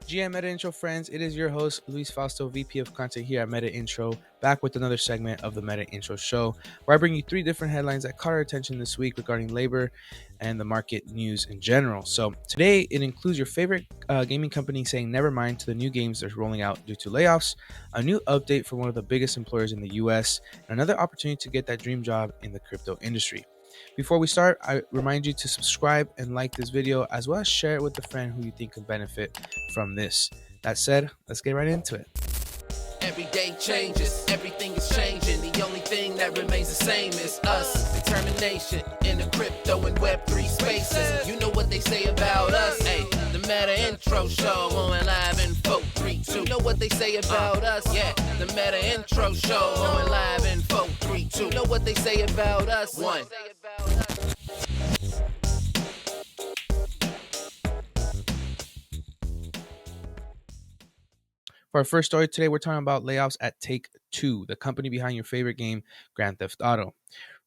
GM Meta Intro friends, it is your host, Luis Fausto, VP of Content here at Meta Intro, back with another segment of the Meta Intro Show, where I bring you 3 different headlines that caught our attention this week regarding labor and the market news in general. So today, it includes your favorite gaming company saying never mind to the new games they're rolling out due to layoffs, a new update from one of the biggest employers in the US, and another opportunity to get that dream job in the crypto industry. Before we start, I remind you to subscribe and like this video, as well as share it with a friend who you think could benefit from this. That said, let's get right into it. Every day changes, everything is changing. The only thing that remains the same is us. Determination in the crypto and Web3 spaces. You know what they say about us. Hey, the Meta Intro Show going live in 4, 3, 2. You know what they say about us. Yeah, the Meta Intro Show going live in 4, 3, 2. You know what they say about us. 1. For our first story today, we're talking about layoffs at Take-Two, the company behind your favorite game, Grand Theft Auto.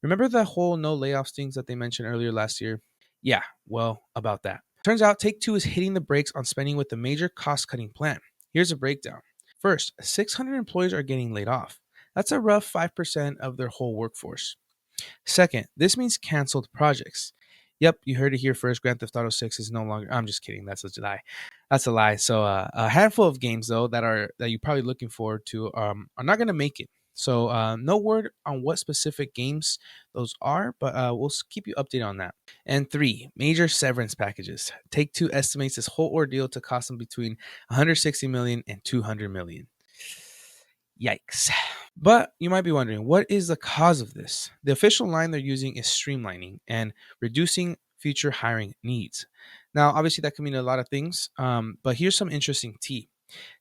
Remember the whole no layoffs things that they mentioned earlier last year? Yeah, well, about that. Turns out Take-Two is hitting the brakes on spending with a major cost-cutting plan. Here's a breakdown. First, 600 employees are getting laid off. That's a rough 5% of their whole workforce. Second, this means canceled projects. Yep, you heard it here first. Grand Theft Auto 6 is no longer. I'm just kidding. That's a lie. That's a lie. So a handful of games though that you're probably looking forward to are not going to make it. So no word on what specific games those are, but we'll keep you updated on that. And 3, major severance packages. Take-Two estimates this whole ordeal to cost them between 160 million and 200 million. Yikes. But you might be wondering, what is the cause of this? The official line they're using is streamlining and reducing future hiring needs. Now, obviously, that can mean a lot of things, but here's some interesting tea.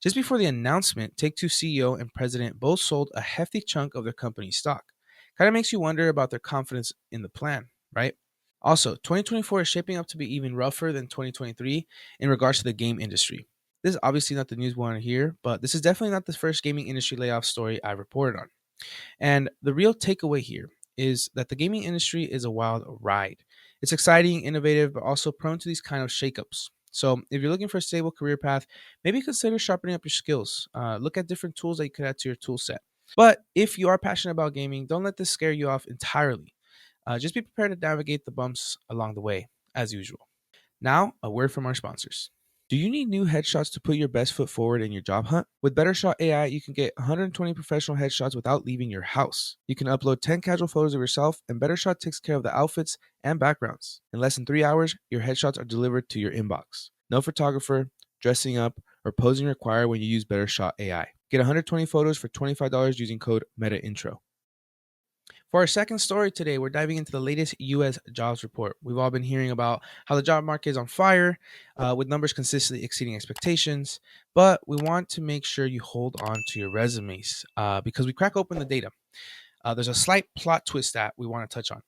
Just before the announcement, Take-Two CEO and president both sold a hefty chunk of their company's stock. Kind of makes you wonder about their confidence in the plan, right? Also, 2024 is shaping up to be even rougher than 2023 in regards to the game industry. This is obviously not the news we want to hear, but this is definitely not the first gaming industry layoff story I reported on. And the real takeaway here is that the gaming industry is a wild ride. It's exciting, innovative, but also prone to these kind of shakeups. So if you're looking for a stable career path, maybe consider sharpening up your skills. Look at different tools that you could add to your tool set. But if you are passionate about gaming, don't let this scare you off entirely. Just be prepared to navigate the bumps along the way, as usual. Now, a word from our sponsors. Do you need new headshots to put your best foot forward in your job hunt? With BetterShot AI, you can get 120 professional headshots without leaving your house. You can upload 10 casual photos of yourself, and BetterShot takes care of the outfits and backgrounds. In less than 3 hours, your headshots are delivered to your inbox. No photographer, dressing up, or posing required when you use BetterShot AI. Get 120 photos for $25 using code MetaIntro. For our second story today, we're diving into the latest U.S. jobs report. We've all been hearing about how the job market is on fire, with numbers consistently exceeding expectations. But we want to make sure you hold on to your resumes because we crack open the data. There's a slight plot twist that we want to touch on.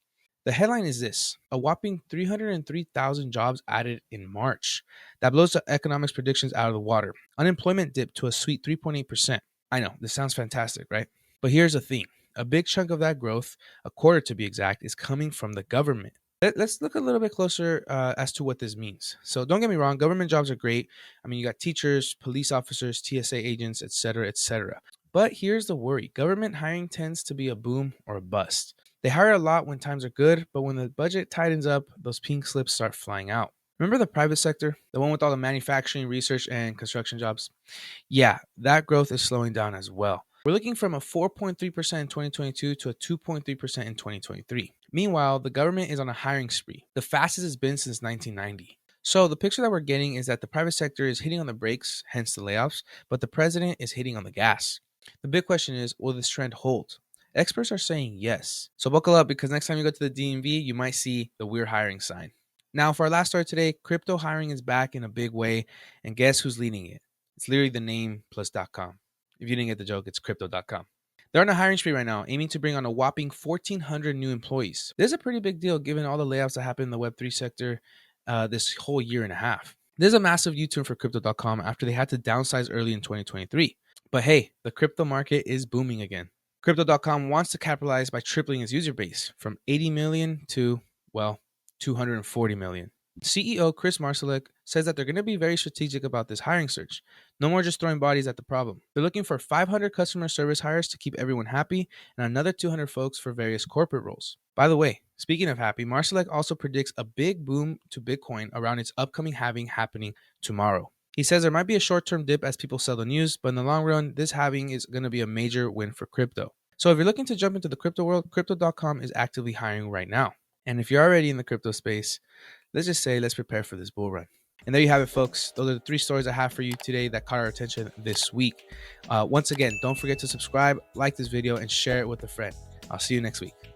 The headline is this: a whopping 303,000 jobs added in March. That blows the economics predictions out of the water. Unemployment dipped to a sweet 3.8%. I know, this sounds fantastic, right? But here's the thing. A big chunk of that growth, a quarter to be exact, is coming from the government. Let's look a little bit closer as to what this means. So don't get me wrong, government jobs are great. I mean, you got teachers, police officers, TSA agents, etc., etc. But here's the worry. Government hiring tends to be a boom or a bust. They hire a lot when times are good, but when the budget tightens up, those pink slips start flying out. Remember the private sector, the one with all the manufacturing, research, and construction jobs? Yeah, that growth is slowing down as well. We're looking from a 4.3% in 2022 to a 2.3% in 2023. Meanwhile, the government is on a hiring spree, the fastest it's been since 1990. So the picture that we're getting is that the private sector is hitting on the brakes, hence the layoffs, but the president is hitting on the gas. The big question is, will this trend hold? Experts are saying yes. So buckle up, because next time you go to the DMV, you might see the "we're hiring" sign. Now, for our last story today, crypto hiring is back in a big way, and guess who's leading it? It's literally the name plus .com. If you didn't get the joke, it's crypto.com. They're on a hiring spree right now, aiming to bring on a whopping 1,400 new employees. This is a pretty big deal given all the layoffs that happened in the Web3 sector this whole year and a half. This is a massive U-turn for crypto.com after they had to downsize early in 2023. But hey, the crypto market is booming again. Crypto.com wants to capitalize by tripling its user base from 80 million to, well, 240 million. CEO Chris Marsalek says that they're going to be very strategic about this hiring search. No more just throwing bodies at the problem. They're looking for 500 customer service hires to keep everyone happy and another 200 folks for various corporate roles. By the way, speaking of happy, Marsalek also predicts a big boom to Bitcoin around its upcoming halving happening tomorrow. He says there might be a short-term dip as people sell the news, but in the long run, this halving is going to be a major win for crypto. So if you're looking to jump into the crypto world, crypto.com is actively hiring right now. And if you're already in the crypto space, let's prepare for this bull run. And there you have it, folks. Those are the 3 stories I have for you today that caught our attention this week. Once again, don't forget to subscribe, like this video, and share it with a friend. I'll see you next week.